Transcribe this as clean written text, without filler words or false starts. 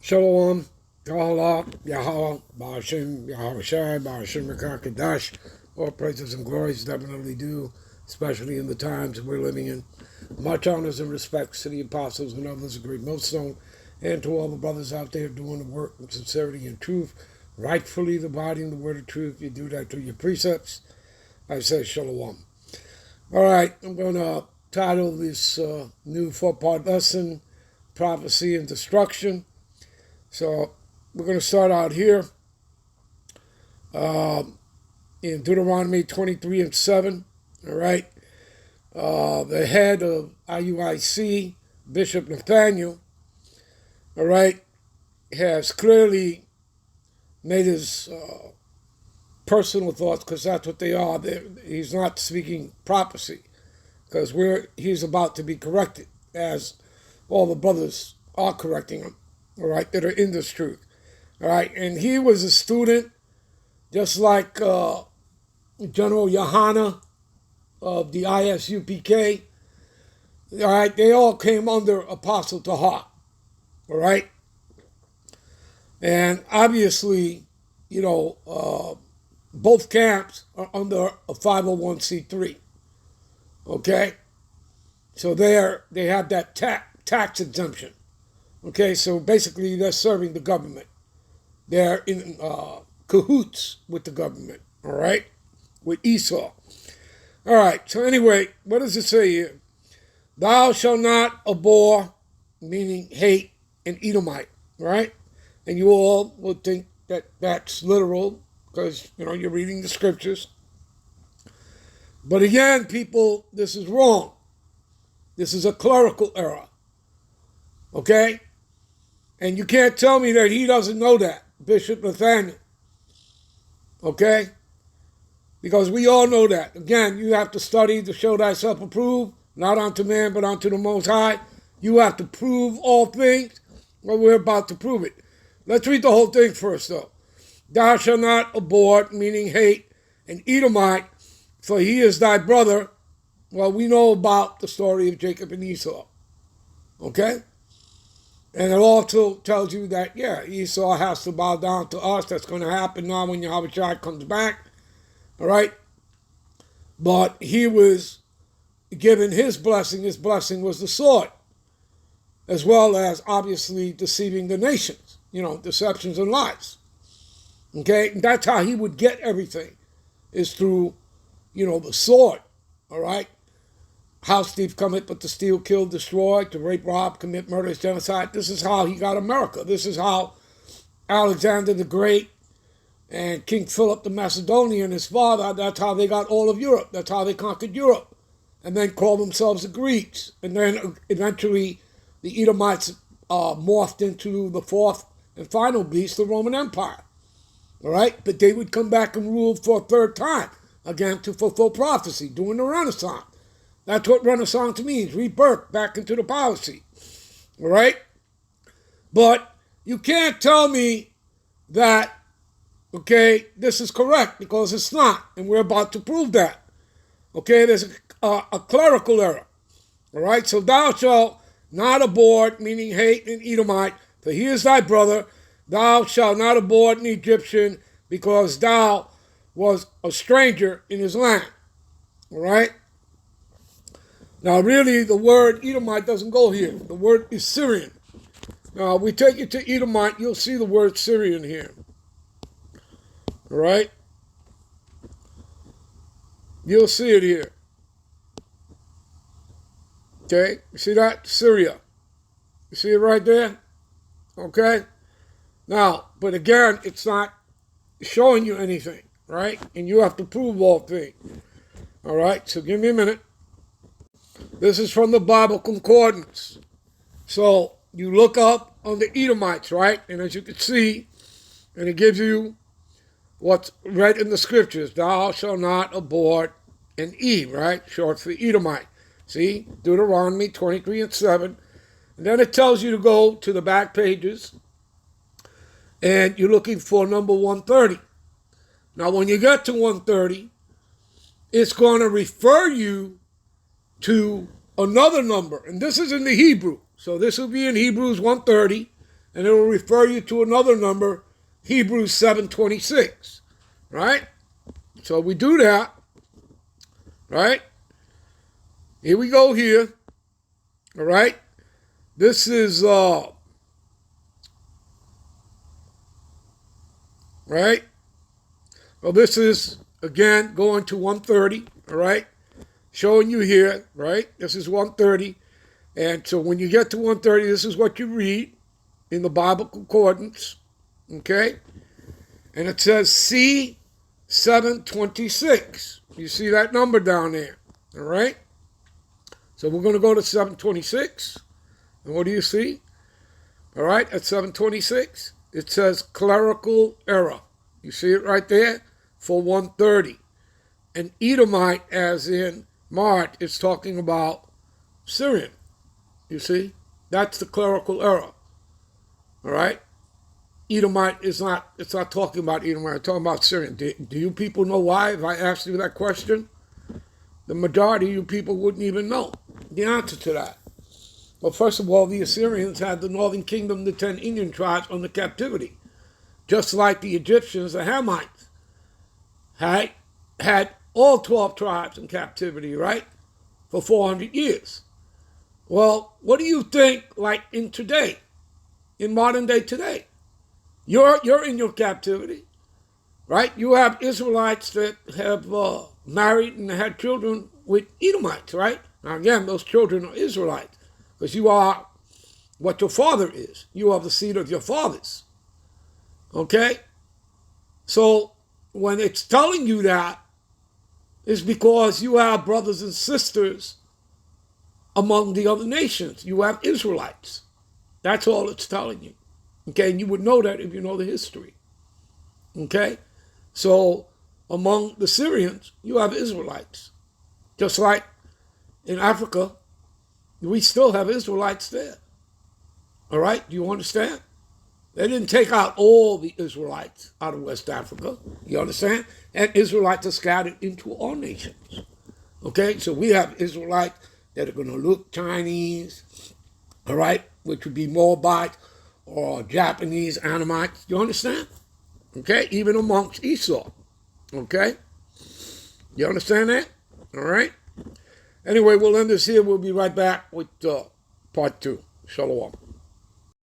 Shalom, Kahala, Yahweh, Ba'ashem, Yahawashi, Ba'ashem Rekakadash. All praises and glories definitely due, especially in the times we're living in. Much honors and respects to the apostles and others of great millstone, and to all the brothers out there doing the work with sincerity and truth, rightfully dividing the word of truth. You do that through your precepts. I say Shalom. All right, I'm going to title this new four-part lesson, Prophecy and Destruction. So we're going to start out here in Deuteronomy 23 and 7. All right. The head of IUIC, Bishop Nathaniel, all right, has clearly made his personal thoughts, because that's what they are. He's not speaking prophecy, because he's about to be corrected, as all the brothers are correcting him, all right, that are in this truth. All right, and he was a student, just like General Yohana of the ISUPK. All right, they all came under Apostle Tahar. All right, and obviously, both camps are under a 501c3. Okay, so they have that tax exemption. Okay, so basically they're serving the government. They're in cahoots with the government, all right, with Esau. All right, so anyway, what does it say here? Thou shalt not abhor, meaning hate, an Edomite, right? And you all would think that that's literal, because, you're reading the scriptures. But again, people, this is wrong. This is a clerical error, okay? And you can't tell me that he doesn't know that, Bishop Nathaniel. Okay? Because we all know that. Again, you have to study to show thyself approved, not unto man, but unto the Most High. You have to prove all things. Well, we're about to prove it. Let's read the whole thing first, though. Thou shalt not abhor, meaning hate, an Edomite, for he is thy brother. Well, we know about the story of Jacob and Esau. Okay? And it also tells you that, Esau has to bow down to us. That's going to happen now when Yahawashi comes back. All right? But he was given his blessing. His blessing was the sword, as well as, obviously, deceiving the nations. Deceptions and lies. Okay? And that's how he would get everything, is through, the sword. All right? House thief cometh but to steal, kill, destroy, to rape, rob, commit murder, genocide. This is how he got America. This is how Alexander the Great and King Philip the Macedonian, his father, that's how they got all of Europe. That's how they conquered Europe. And then called themselves the Greeks. And then eventually the Edomites morphed into the fourth and final beast, the Roman Empire. All right? But they would come back and rule for a third time, again, to fulfill prophecy during the Renaissance. That's what Renaissance means, rebirth back into the policy, all right? But you can't tell me that, okay, this is correct, because it's not, and we're about to prove that. Okay, there's a clerical error, all right? So thou shalt not abhor, meaning hate, an Edomite, for he is thy brother. Thou shalt not abhor an Egyptian, because thou was a stranger in his land, all right? Now, really, the word Edomite doesn't go here. The word is Syrian. Now, we take you to Edomite, you'll see the word Syrian here. All right? You'll see it here. Okay? You see that? Syria. You see it right there? Okay? Now, but again, it's not showing you anything, right? And you have to prove all things. All right? So give me a minute. This is from the Bible Concordance. So you look up on the Edomites, right? And as you can see, and it gives you what's read in the scriptures. Thou shalt not abhor an E, right? Short for Edomite. See? Deuteronomy 23 and 7. And then it tells you to go to the back pages. And you're looking for number 130. Now when you get to 130, it's going to refer you to another number, and this is in the Hebrew. So this will be in Hebrews 1:30, and it will refer you to another number, Hebrews 7:26, right? So we do that, right? Here we go here, all right? This is, right? Well, this is, again, going to 130, all right? Showing you here, right? This is 130. And so when you get to 130, this is what you read in the Bible Concordance, okay? And it says C726. You see that number down there, all right? So we're going to go to 726. And what do you see? All right, at 726, it says clerical error. You see it right there for 130. And Edomite, as in Mart, is talking about Syrian. You see? That's the clerical error. All right? Edomite is not, it's not talking about Edomite, it's talking about Syrian. Do you people know why? If I asked you that question, the majority of you people wouldn't even know the answer to that. Well, first of all, the Assyrians had the northern kingdom, the 10 Indian tribes, under captivity. Just like the Egyptians, the Hamites, had all 12 tribes in captivity, right? For 400 years. Well, what do you think, like in today, in modern day today? You're in your captivity, right? You have Israelites that have married and had children with Edomites, right? Now again, those children are Israelites, because you are what your father is. You are the seed of your fathers. Okay? So when it's telling you that, it's because you have brothers and sisters among the other nations. You have Israelites. That's all it's telling you. Okay? And you would know that if you know the history. Okay? So among the Syrians, you have Israelites. Just like in Africa, we still have Israelites there. All right? Do you understand? They didn't take out all the Israelites out of West Africa. You understand? And Israelites are scattered into all nations. Okay? So we have Israelites that are going to look Chinese, all right, which would be Moabites or Japanese, Anamites. You understand? Okay? Even amongst Esau. Okay? You understand that? All right? Anyway, we'll end this here. We'll be right back with part 2. Shalom.